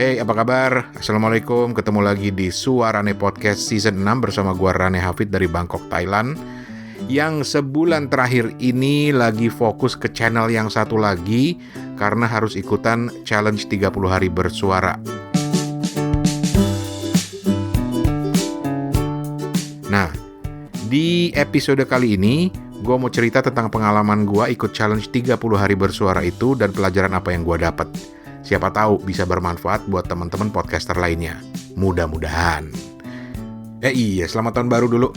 Hey, apa kabar? Assalamualaikum, ketemu lagi di Suarane Podcast Season 6 bersama gua Rane Hafid dari Bangkok, Thailand. Yang sebulan terakhir ini lagi fokus ke channel yang satu lagi karena harus ikutan challenge 30 hari bersuara. Nah, di episode kali ini gue mau cerita tentang pengalaman gue ikut challenge 30 hari bersuara itu dan pelajaran apa yang gue dapet. Siapa tahu bisa bermanfaat buat teman-teman podcaster lainnya. Mudah-mudahan. Iya, selamat tahun baru dulu.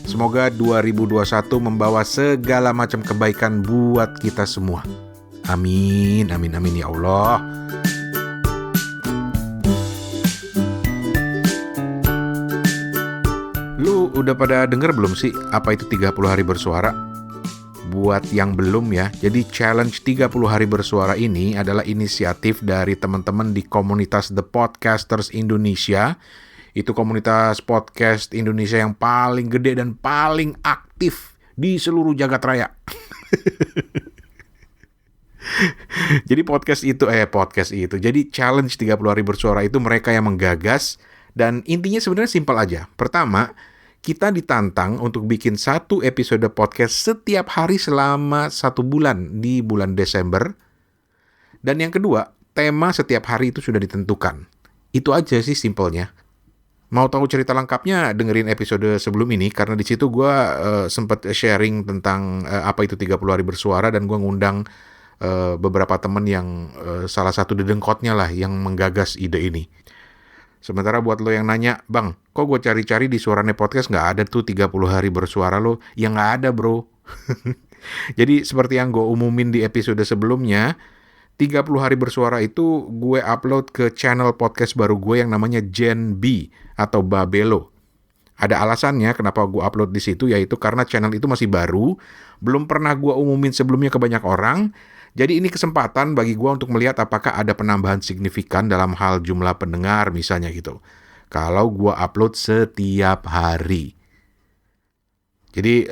Semoga 2021 membawa segala macam kebaikan buat kita semua. Amin, amin, amin ya Allah. Lu udah pada denger belum sih apa itu 30 hari bersuara? Buat yang belum ya, jadi challenge 30 hari bersuara ini adalah inisiatif dari teman-teman di komunitas The Podcasters Indonesia. Itu komunitas podcast Indonesia yang paling gede dan paling aktif di seluruh jagat raya. Jadi Jadi challenge 30 hari bersuara itu mereka yang menggagas dan intinya sebenarnya simpel aja. Pertama, kita ditantang untuk bikin satu episode podcast setiap hari selama 1 bulan di bulan Desember. Dan yang kedua, tema setiap hari itu sudah ditentukan. Itu aja sih simpelnya. Mau tahu cerita lengkapnya, dengerin episode sebelum ini, karena di situ gue sempat sharing tentang apa itu 30 hari bersuara, dan gue ngundang beberapa teman yang salah satu dedengkotnya lah yang menggagas ide ini. Sementara buat lo yang nanya, Bang, kok gue cari-cari di Suarane Podcast nggak ada tuh 30 hari bersuara lo? Ya nggak ada, bro. Jadi seperti yang gue umumin di episode sebelumnya, 30 hari bersuara itu gue upload ke channel podcast baru gue yang namanya Gen B atau Babelo. Ada alasannya kenapa gue upload di situ, yaitu karena channel itu masih baru, belum pernah gue umumin sebelumnya ke banyak orang. Jadi ini kesempatan bagi gue untuk melihat apakah ada penambahan signifikan dalam hal jumlah pendengar misalnya gitu. Kalau gue upload setiap hari. Jadi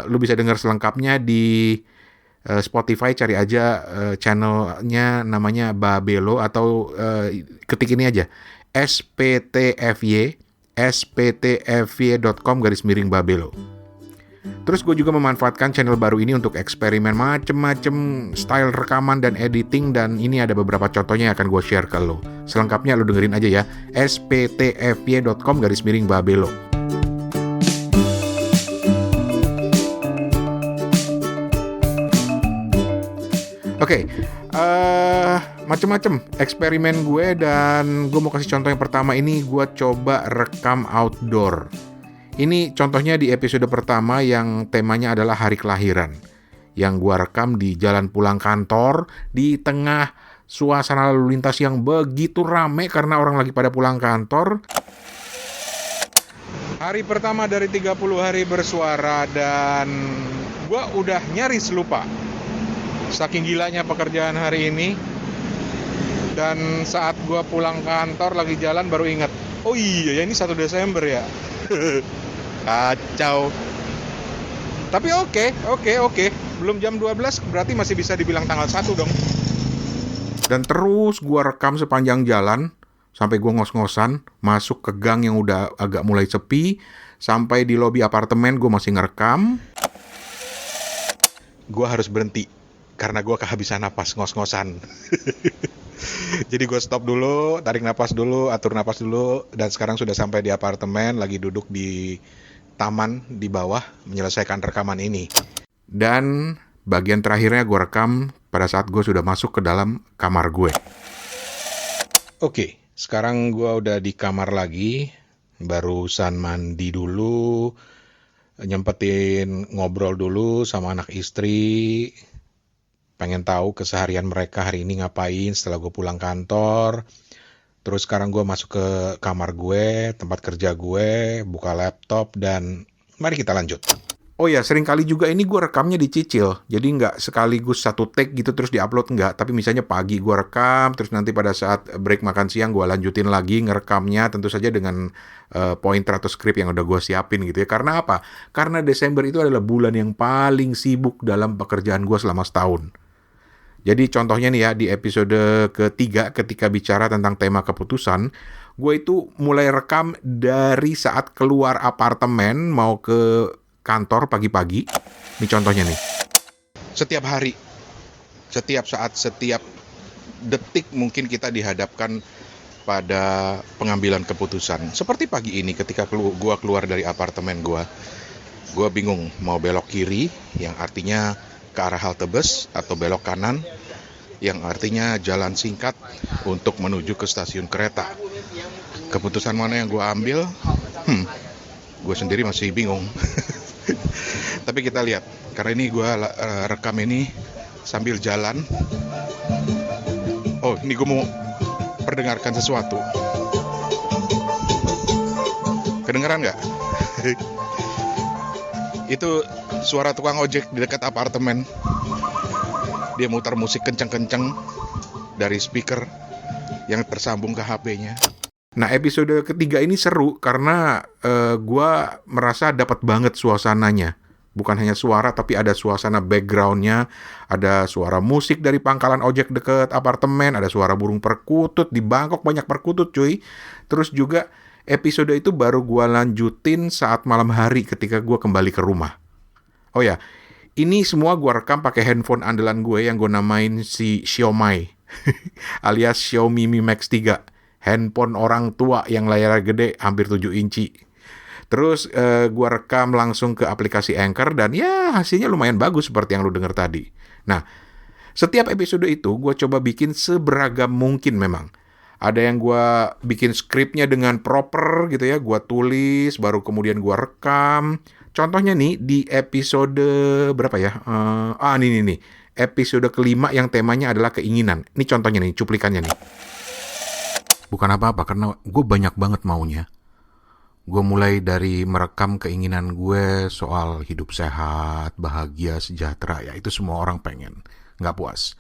lu bisa dengar selengkapnya di Spotify, cari aja channelnya namanya Babelo atau ketik ini aja sptfy.com/Babelo. Terus gue juga memanfaatkan channel baru ini untuk eksperimen macem-macem style rekaman dan editing, dan ini ada beberapa contohnya yang akan gue share ke lo. Selengkapnya lo dengerin aja ya, sptfy.com/Babelo. Oke, macem-macem eksperimen gue, dan gue mau kasih contoh yang pertama ini. Gue coba rekam outdoor. Ini contohnya di episode pertama yang temanya adalah hari kelahiran, yang gue rekam di jalan pulang kantor di tengah suasana lalu lintas yang begitu rame karena orang lagi pada pulang kantor. Hari pertama dari 30 hari bersuara, dan gue udah nyaris lupa saking gilanya pekerjaan hari ini. Dan saat gue pulang kantor lagi jalan baru ingat, oh iya ya ini 1 Desember ya. Kacau. Tapi oke. Belum jam 12 berarti masih bisa dibilang tanggal 1 dong. Dan terus gue rekam sepanjang jalan sampai gue ngos-ngosan masuk ke gang yang udah agak mulai sepi. Sampai di lobi apartemen gue masih ngerekam. Gue harus berhenti karena gue kehabisan napas ngos-ngosan. Jadi gue stop dulu, tarik napas dulu, atur napas dulu, dan sekarang sudah sampai di apartemen, lagi duduk di taman di bawah menyelesaikan rekaman ini. Dan bagian terakhirnya gue rekam pada saat gue sudah masuk ke dalam kamar gue. Oke, sekarang gue udah di kamar lagi, barusan mandi dulu, nyempetin ngobrol dulu sama anak istri. Pengen tahu keseharian mereka hari ini ngapain setelah gue pulang kantor. Terus sekarang gue masuk ke kamar gue, tempat kerja gue, buka laptop, dan mari kita lanjut. Oh ya, sering kali juga ini gue rekamnya dicicil. Jadi nggak sekaligus satu take gitu terus diupload, nggak. Tapi misalnya pagi gue rekam, terus nanti pada saat break makan siang gue lanjutin lagi ngerekamnya, tentu saja dengan pointer atau skrip yang udah gue siapin gitu ya. Karena apa? Karena Desember itu adalah bulan yang paling sibuk dalam pekerjaan gue selama setahun. Jadi contohnya nih ya, di episode ketiga ketika bicara tentang tema keputusan, gue itu mulai rekam dari saat keluar apartemen mau ke kantor pagi-pagi. Ini contohnya nih. Setiap hari, setiap saat, setiap detik mungkin kita dihadapkan pada pengambilan keputusan. Seperti pagi ini ketika gue keluar dari apartemen gue bingung mau belok kiri, yang artinya ke arah halte bus, atau belok kanan, yang artinya jalan singkat untuk menuju ke stasiun kereta. Keputusan mana yang gue ambil? Gue sendiri masih bingung. Tapi kita lihat, karena ini gue rekam ini sambil jalan. Oh, ini gue mau perdengarkan sesuatu. Kedengeran nggak? Itu suara tukang ojek di dekat apartemen. Dia mutar musik kenceng-kenceng dari speaker yang tersambung ke HP-nya. Nah, episode ketiga ini seru karena gue merasa dapat banget suasananya. Bukan hanya suara, tapi ada suasana background-nya. Ada suara musik dari pangkalan ojek dekat apartemen. Ada suara burung perkutut. Di Bangkok banyak perkutut, cuy. Terus juga episode itu baru gue lanjutin saat malam hari ketika gue kembali ke rumah. Oh ya, ini semua gue rekam pakai handphone andalan gue yang gue namain si Xiaomi alias Xiaomi Mi Max 3. Handphone orang tua yang layarnya gede, hampir 7 inci. Terus gue rekam langsung ke aplikasi Anchor dan ya hasilnya lumayan bagus seperti yang lu denger tadi. Nah, setiap episode itu gue coba bikin seberagam mungkin memang. Ada yang gue bikin skripnya dengan proper gitu ya, gue tulis, baru kemudian gue rekam. Contohnya nih, di episode berapa ya? Nih. Episode kelima yang temanya adalah keinginan. Ini contohnya nih, cuplikannya nih. Bukan apa-apa, karena gue banyak banget maunya. Gue mulai dari merekam keinginan gue soal hidup sehat, bahagia, sejahtera. Ya itu semua orang pengen, nggak puas.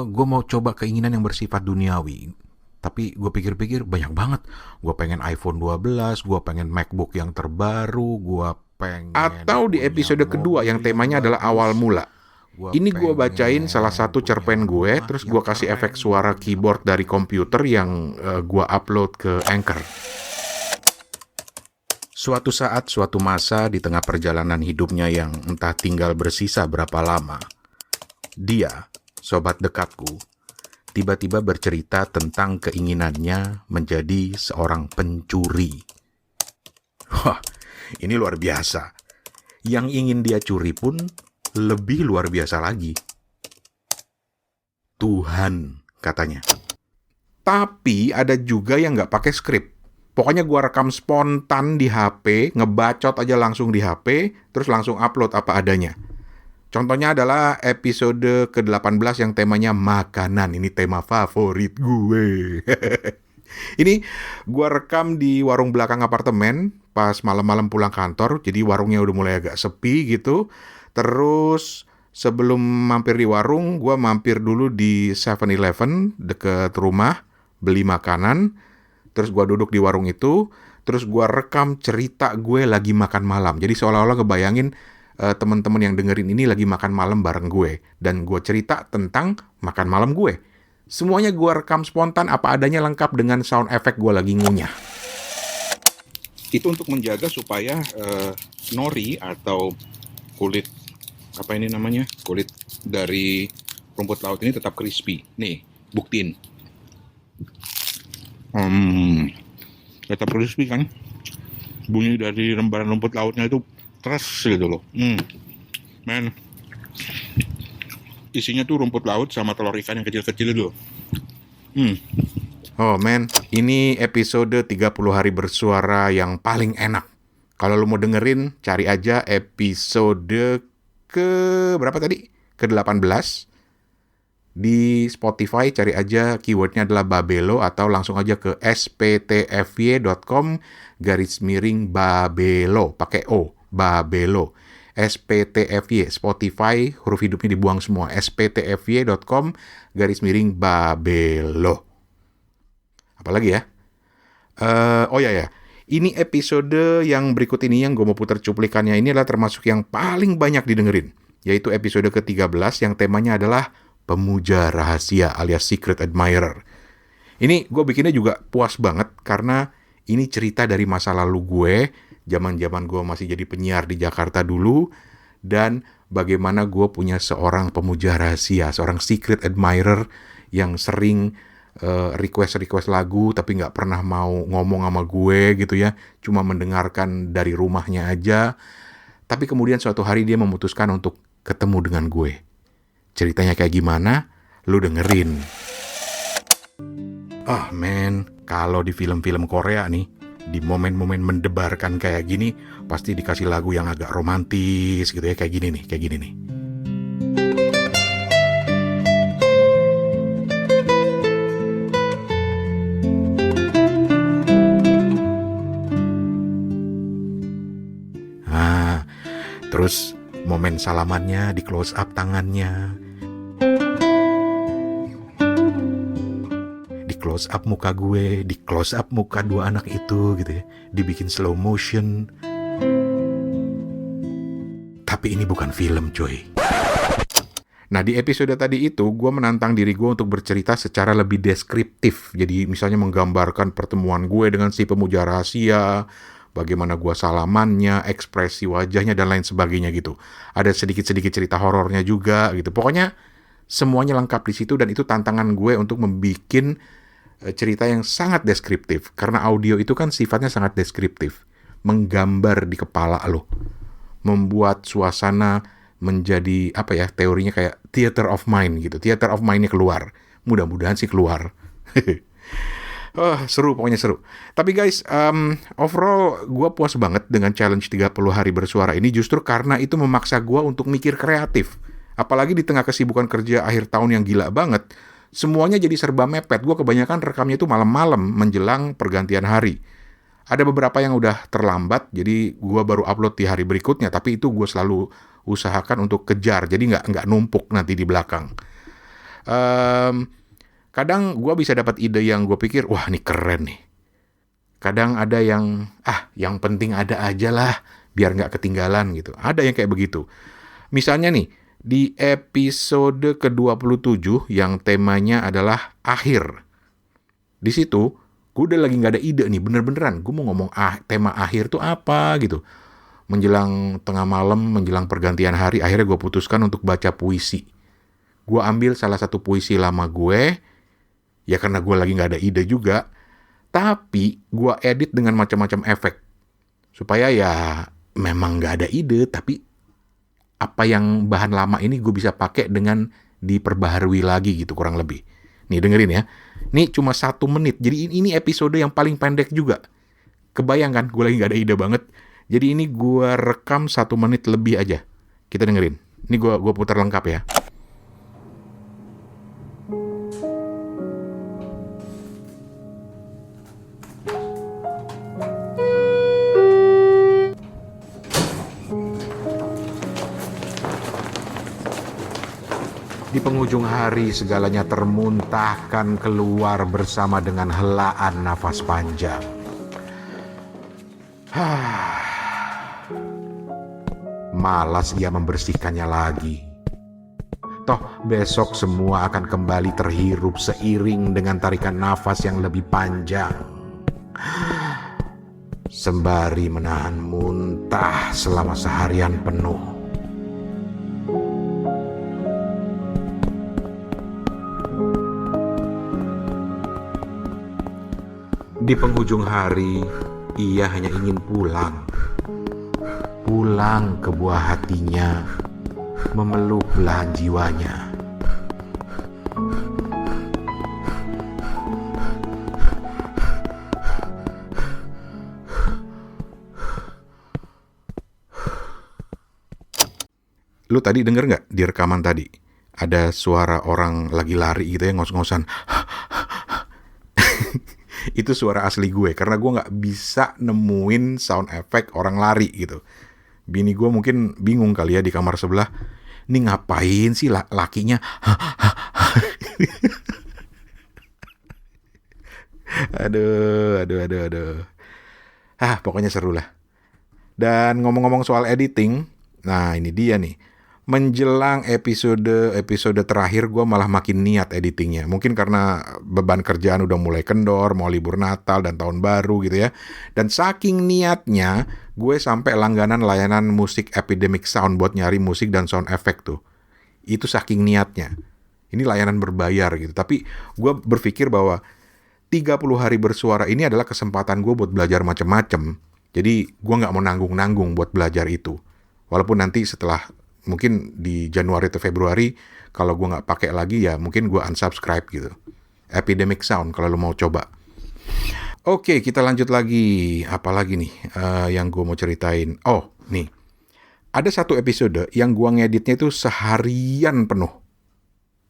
Gue mau coba keinginan yang bersifat duniawi. Tapi gue pikir-pikir banyak banget. Gue pengen iPhone 12, gue pengen MacBook yang terbaru, gue pengen... Atau di episode kedua yang temanya adalah awal mula. Ini gue bacain salah satu cerpen gue, terus gue kasih efek suara keyboard dari komputer yang gue upload ke Anchor. Suatu saat, suatu masa di tengah perjalanan hidupnya yang entah tinggal bersisa berapa lama, dia, sobat dekatku, tiba-tiba bercerita tentang keinginannya menjadi seorang pencuri. Wah, ini luar biasa. Yang ingin dia curi pun lebih luar biasa lagi. Tuhan, katanya. Tapi ada juga yang nggak pakai skrip. Pokoknya gua rekam spontan di HP, ngebacot aja langsung di HP, terus langsung upload apa adanya. Contohnya adalah episode ke-18 yang temanya makanan. Ini tema favorit gue. Ini gue rekam di warung belakang apartemen pas malam-malam pulang kantor. Jadi warungnya udah mulai agak sepi gitu. Terus sebelum mampir di warung, gue mampir dulu di 7-Eleven deket rumah, beli makanan. Terus gue duduk di warung itu. Terus gue rekam cerita gue lagi makan malam. Jadi seolah-olah ngebayangin teman-teman yang dengerin ini lagi makan malam bareng gue. Dan gue cerita tentang makan malam gue. Semuanya gue rekam spontan apa adanya lengkap dengan sound effect gue lagi ngunyah. Itu untuk menjaga supaya nori atau kulit, apa ini namanya? Kulit dari rumput laut ini tetap crispy. Nih, buktiin. Tetap crispy kan? Bunyi dari lembaran rumput lautnya itu keras gitu loh. Men, isinya tuh rumput laut sama telur ikan yang kecil-kecil itu loh. Oh men, ini episode 30 hari bersuara yang paling enak. Kalau lu mau dengerin, cari aja episode ke berapa tadi? Ke-18. Di Spotify cari aja keywordnya adalah Babelo atau langsung aja ke sptfy.com/Babelo pakai O, Babelo. SPTFY, Spotify, huruf hidupnya dibuang semua. sptfy.com/Babelo. Apalagi ya? Ini episode yang berikut ini yang gue mau putar cuplikannya ini adalah termasuk yang paling banyak didengerin. yaitu episode ke-13 yang temanya adalah pemuja rahasia alias secret admirer. Ini gue bikinnya juga puas banget karena ini cerita dari masa lalu gue, zaman-zaman gue masih jadi penyiar di Jakarta dulu, dan bagaimana gue punya seorang pemuja rahasia, seorang secret admirer yang sering request lagu tapi nggak pernah mau ngomong sama gue gitu ya, cuma mendengarkan dari rumahnya aja. Tapi kemudian suatu hari dia memutuskan untuk ketemu dengan gue. Ceritanya kayak gimana? Lu dengerin. Men, kalau di film-film Korea nih, di momen-momen mendebarkan kayak gini, pasti dikasih lagu yang agak romantis gitu ya, kayak gini nih. Terus momen salamannya, di close up tangannya, di close up muka gue, di close up muka dua anak itu gitu ya, dibikin slow motion. Tapi ini bukan film, coy. Nah, di episode tadi itu gue menantang diri gue untuk bercerita secara lebih deskriptif. Jadi misalnya menggambarkan pertemuan gue dengan si pemuja rahasia, bagaimana gue salamannya, ekspresi wajahnya, dan lain sebagainya gitu. Ada sedikit-sedikit cerita horornya juga gitu. Pokoknya semuanya lengkap di situ, dan itu tantangan gue untuk membuat cerita yang sangat deskriptif. Karena audio itu kan sifatnya sangat deskriptif. Menggambar di kepala lo. Membuat suasana menjadi, teorinya kayak theater of mind gitu. Theater of mind-nya keluar. Mudah-mudahan sih keluar. Seru, pokoknya seru. Tapi guys, overall gue puas banget dengan challenge 30 hari bersuara ini, justru karena itu memaksa gue untuk mikir kreatif. Apalagi di tengah kesibukan kerja akhir tahun yang gila banget, semuanya jadi serba mepet. Gue kebanyakan rekamnya itu malam-malam menjelang pergantian hari. Ada beberapa yang udah terlambat, jadi gue baru upload di hari berikutnya, tapi itu gue selalu usahakan untuk kejar, jadi nggak numpuk nanti di belakang. Kadang gue bisa dapat ide yang gue pikir, wah ini keren nih. Kadang ada yang penting ada aja lah, biar nggak ketinggalan gitu. Ada yang kayak begitu. Misalnya nih, di episode ke-27 yang temanya adalah akhir. Di situ, gue udah lagi nggak ada ide nih, bener-beneran. Gue mau ngomong tema akhir tuh apa gitu. Menjelang tengah malam, menjelang pergantian hari, akhirnya gue putuskan untuk baca puisi. Gue ambil salah satu puisi lama gue, ya karena gue lagi gak ada ide juga, tapi gue edit dengan macam-macam efek. Supaya ya memang gak ada ide, tapi apa yang bahan lama ini gue bisa pakai dengan diperbaharui lagi gitu kurang lebih. Nih dengerin ya, ini cuma 1 menit, jadi ini episode yang paling pendek juga. Kebayang kan, gue lagi gak ada ide banget. Jadi ini gue rekam 1 menit lebih aja. Kita dengerin. Ini gue putar lengkap ya. Di penghujung hari segalanya termuntahkan keluar bersama dengan helaan nafas panjang. Malas ia membersihkannya lagi. Toh besok semua akan kembali terhirup seiring dengan tarikan nafas yang lebih panjang. Sembari menahan muntah selama seharian penuh. Di penghujung hari, ia hanya ingin pulang ke buah hatinya, memeluk belahan jiwanya. Lu tadi denger nggak di rekaman tadi? Ada suara orang lagi lari gitu ya, ngos-ngosan. Itu suara asli gue, karena gue nggak bisa nemuin sound effect orang lari gitu. Bini gue mungkin bingung kali ya di kamar sebelah, ini ngapain sih lakinya? Aduh. Pokoknya seru lah. Dan ngomong-ngomong soal editing, nah ini dia nih. menjelang episode terakhir gue malah makin niat editingnya. Mungkin karena beban kerjaan udah mulai kendor, mau libur Natal dan Tahun Baru gitu ya. Dan saking niatnya, gue sampai langganan layanan musik Epidemic Sound buat nyari musik dan sound effect tuh. Itu saking niatnya. Ini layanan berbayar gitu. Tapi gue berpikir bahwa 30 hari bersuara ini adalah kesempatan gue buat belajar macam-macam. Jadi gue gak mau nanggung-nanggung buat belajar itu. Walaupun nanti setelah mungkin di Januari atau Februari kalau gue nggak pakai lagi ya mungkin gue unsubscribe gitu. Epidemic Sound kalau lo mau coba. Oke, kita lanjut lagi. Apa lagi nih yang gue mau ceritain? Oh, nih. Ada satu episode yang gue ngeditnya itu seharian penuh.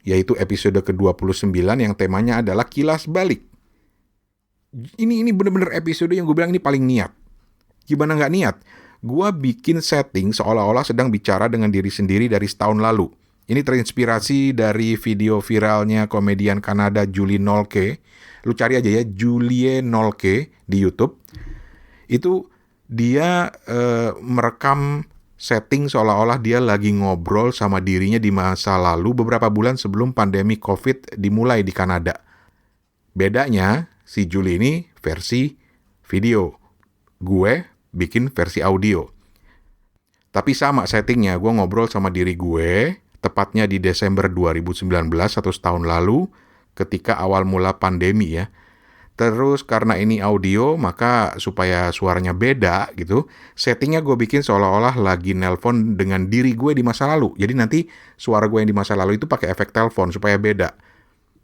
Yaitu episode ke-29 yang temanya adalah kilas balik. Ini bener-bener episode yang gue bilang ini paling niat. Gimana nggak niat? Gua bikin setting seolah-olah sedang bicara dengan diri sendiri dari setahun lalu. Ini terinspirasi dari video viralnya komedian Kanada Julie Nolke. Lu cari aja ya, Julie Nolke di YouTube. Itu dia merekam setting seolah-olah dia lagi ngobrol sama dirinya di masa lalu beberapa bulan sebelum pandemi COVID dimulai di Kanada. Bedanya, si Julie ini versi video. Gue bikin versi audio. Tapi sama settingnya, gue ngobrol sama diri gue, tepatnya di Desember 2019, atau setahun lalu, ketika awal mula pandemi ya. Terus karena ini audio, maka supaya suaranya beda gitu, settingnya gue bikin seolah-olah lagi nelpon dengan diri gue di masa lalu. Jadi nanti suara gue yang di masa lalu itu pakai efek telepon supaya beda.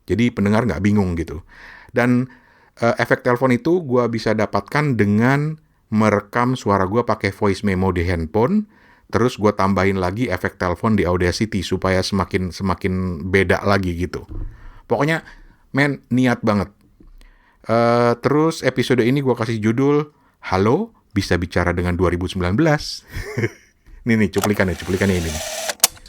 Jadi pendengar nggak bingung gitu. Dan efek telepon itu gue bisa dapatkan dengan merekam suara gue pakai voice memo di handphone, terus gue tambahin lagi efek telepon di Audacity supaya semakin beda lagi gitu. Pokoknya, niat banget. Terus episode ini gue kasih judul, Halo, bisa bicara dengan 2019. Nih, cuplikannya ini nih.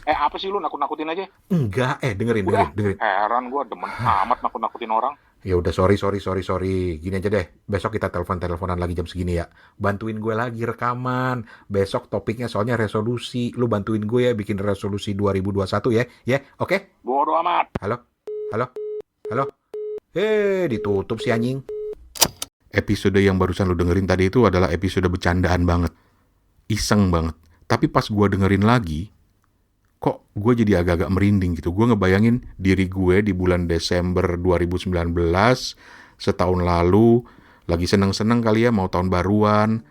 Apa sih lu nakut-nakutin aja? Enggak, dengerin. Heran gue demen amat nakut-nakutin orang. Ya udah sorry. Gini aja deh, besok kita teleponan lagi jam segini ya. Bantuin gue lagi rekaman. Besok topiknya soalnya resolusi. Lu bantuin gue ya bikin resolusi 2021 ya. Ya, oke? Bodoh amat. Halo. Ditutup si anjing. Episode yang barusan lu dengerin tadi itu adalah episode bercandaan banget. Iseng banget. Tapi pas gue dengerin lagi, kok gue jadi agak-agak merinding gitu. Gue ngebayangin diri gue di bulan Desember 2019, setahun lalu, lagi seneng-seneng kali ya mau tahun baruan,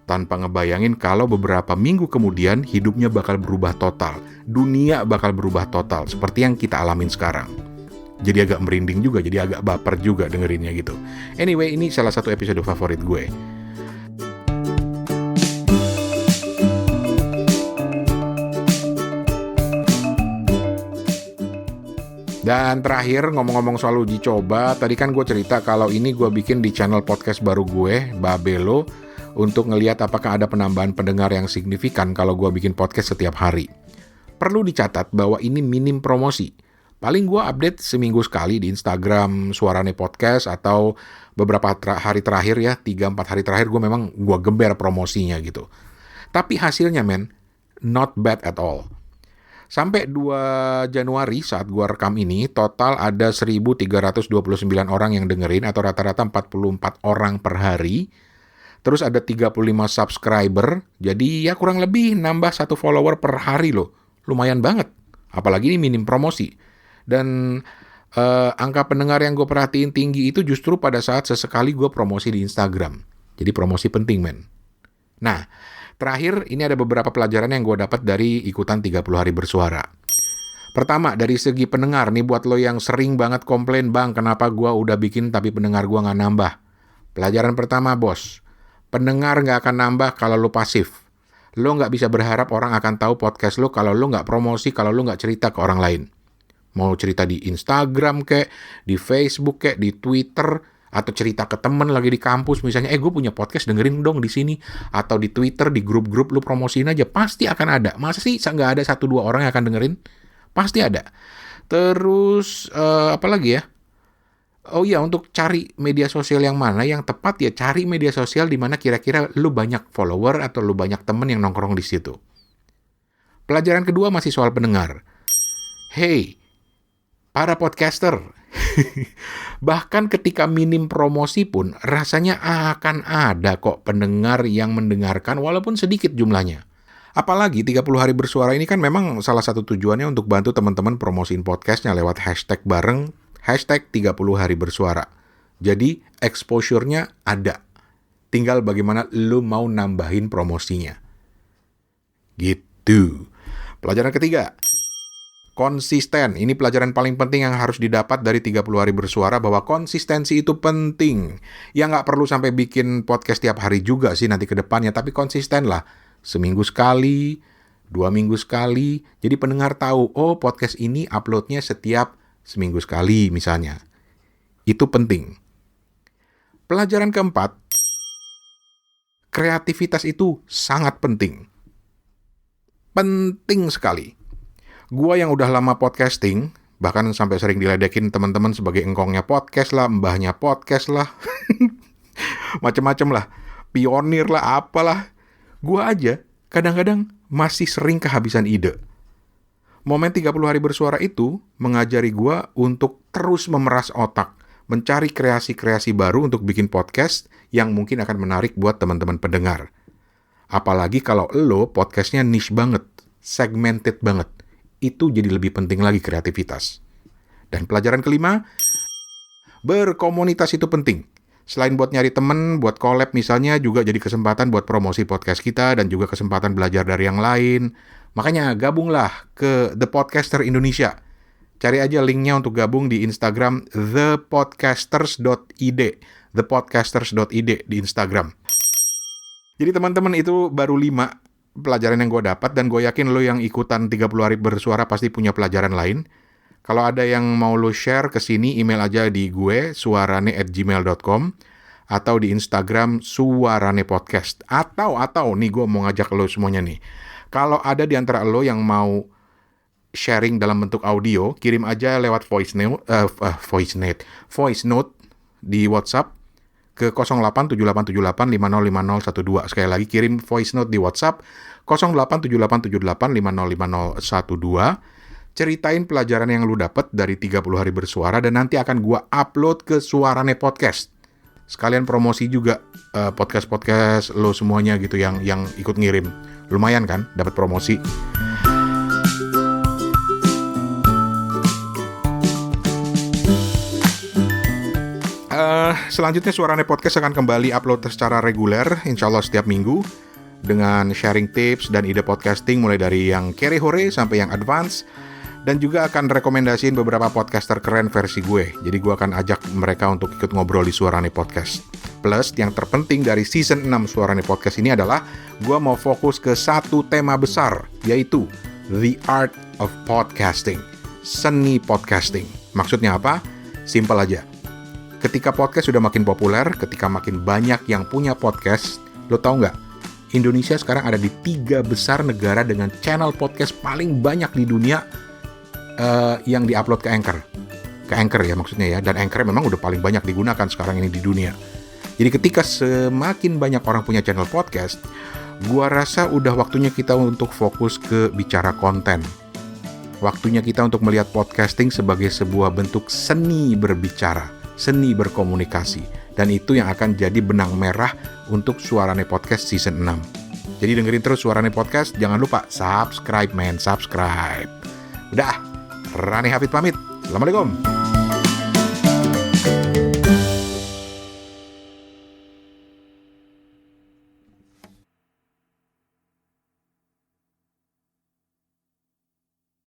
tanpa ngebayangin kalau beberapa minggu kemudian hidupnya bakal berubah total. Dunia bakal berubah total, seperti yang kita alamin sekarang. Jadi agak merinding juga, jadi agak baper juga dengerinnya gitu. Anyway, ini salah satu episode favorit gue. Dan terakhir, ngomong-ngomong soal uji coba, tadi kan gue cerita kalau ini gue bikin di channel podcast baru gue, Babelo, untuk ngelihat apakah ada penambahan pendengar yang signifikan kalau gue bikin podcast setiap hari. Perlu dicatat bahwa ini minim promosi. Paling gue update seminggu sekali di Instagram Suarane Podcast, atau beberapa hari terakhir ya, 3-4 hari terakhir gue memang gue gember promosinya gitu. Tapi hasilnya not bad at all. Sampai 2 Januari saat gua rekam ini, total ada 1.329 orang yang dengerin, atau rata-rata 44 orang per hari. Terus ada 35 subscriber, jadi ya kurang lebih nambah 1 follower per hari loh. Lumayan banget, apalagi ini minim promosi. Dan angka pendengar yang gue perhatiin tinggi itu justru pada saat sesekali gue promosi di Instagram. Jadi promosi penting, Nah, terakhir, ini ada beberapa pelajaran yang gue dapat dari ikutan 30 hari bersuara. Pertama, dari segi pendengar, nih buat lo yang sering banget komplain, Bang, kenapa gue udah bikin tapi pendengar gue nggak nambah. Pelajaran pertama, bos. Pendengar nggak akan nambah kalau lo pasif. Lo nggak bisa berharap orang akan tahu podcast lo kalau lo nggak promosi, kalau lo nggak cerita ke orang lain. Mau cerita di Instagram kek, di Facebook kek, di Twitter, atau cerita ke temen lagi di kampus misalnya, gue punya podcast, dengerin dong di sini, atau di Twitter, di grup-grup lu promosiin aja, pasti akan ada. Masa sih nggak ada 1-2 orang yang akan dengerin? Pasti ada. Terus apa lagi ya? Oh iya, untuk cari media sosial yang mana yang tepat ya, cari media sosial di mana kira-kira lu banyak follower atau lu banyak temen yang nongkrong di situ. Pelajaran kedua masih soal pendengar. Hey, para podcaster. Bahkan ketika minim promosi pun, rasanya akan ada kok pendengar yang mendengarkan walaupun sedikit jumlahnya. Apalagi 30 hari bersuara ini kan memang salah satu tujuannya untuk bantu teman-teman promosiin podcastnya lewat hashtag bareng, hashtag 30 hari bersuara. Jadi exposure-nya ada. Tinggal bagaimana lu mau nambahin promosinya. Gitu. Pelajaran ketiga. Konsisten. Ini pelajaran paling penting yang harus didapat dari 30 hari bersuara, bahwa konsistensi itu penting. Ya nggak perlu sampai bikin podcast tiap hari juga sih nanti ke depannya, tapi konsisten lah. Seminggu sekali, 2 minggu sekali. Jadi pendengar tahu, oh podcast ini uploadnya setiap seminggu sekali misalnya. Itu penting. Pelajaran keempat, kreativitas itu sangat penting. Penting sekali. Gua yang udah lama podcasting, bahkan sampai sering diledekin teman-teman sebagai engkongnya podcast lah, mbahnya podcast lah, macem-macem lah, pionir lah, apalah. Gua aja kadang-kadang masih sering kehabisan ide. Momen 30 hari bersuara itu mengajari gua untuk terus memeras otak, mencari kreasi-kreasi baru untuk bikin podcast yang mungkin akan menarik buat teman-teman pendengar. Apalagi kalau lo podcastnya niche banget, segmented banget. Itu jadi lebih penting lagi kreativitas. Dan pelajaran kelima, berkomunitas itu penting. Selain buat nyari temen, buat collab misalnya, juga jadi kesempatan buat promosi podcast kita dan juga kesempatan belajar dari yang lain. Makanya gabunglah ke The Podcaster Indonesia. Cari aja linknya untuk gabung di Instagram thepodcasters.id, thepodcasters.id di Instagram. Jadi teman-teman, itu baru 5 pelajaran yang gue dapat, dan gue yakin lo yang ikutan 30 hari bersuara pasti punya pelajaran lain. Kalau ada yang mau lo share ke sini, email aja di gue, suarane@gmail.com, atau di Instagram suaranepodcast. Atau nih gue mau ngajak lo semuanya nih. Kalau ada di antara lo yang mau sharing dalam bentuk audio, kirim aja lewat voice note di WhatsApp ke 087878505012. Sekali lagi, kirim voice note di WhatsApp 087878505012. Ceritain pelajaran yang lu dapat dari 30 hari bersuara, dan nanti akan gua upload ke Suarane Podcast. Sekalian promosi juga podcast-podcast lo semuanya gitu yang ikut ngirim. Lumayan kan dapat promosi. Selanjutnya Suarane Podcast akan kembali upload secara reguler, insya Allah setiap minggu, dengan sharing tips dan ide podcasting mulai dari yang kere hore sampai yang advance, dan juga akan rekomendasiin beberapa podcaster keren versi gue. Jadi gue akan ajak mereka untuk ikut ngobrol di Suarane Podcast. Plus yang terpenting dari season 6 Suarane Podcast ini adalah gue mau fokus ke satu tema besar, yaitu The Art of Podcasting, seni podcasting. Maksudnya apa? Simpel aja. Ketika podcast sudah makin populer, ketika makin banyak yang punya podcast, lo tau nggak? Indonesia sekarang ada di 3 besar negara dengan channel podcast paling banyak di dunia yang diupload ke Anchor. Ke Anchor ya maksudnya ya. Dan Anchor memang udah paling banyak digunakan sekarang ini di dunia. Jadi ketika semakin banyak orang punya channel podcast, gua rasa udah waktunya kita untuk fokus ke bicara konten. Waktunya kita untuk melihat podcasting sebagai sebuah bentuk seni berbicara, seni berkomunikasi, dan itu yang akan jadi benang merah untuk Suarane Podcast season 6. Jadi dengerin terus Suarane Podcast, jangan lupa subscribe. Udah, Rani Hafid pamit. Assalamualaikum.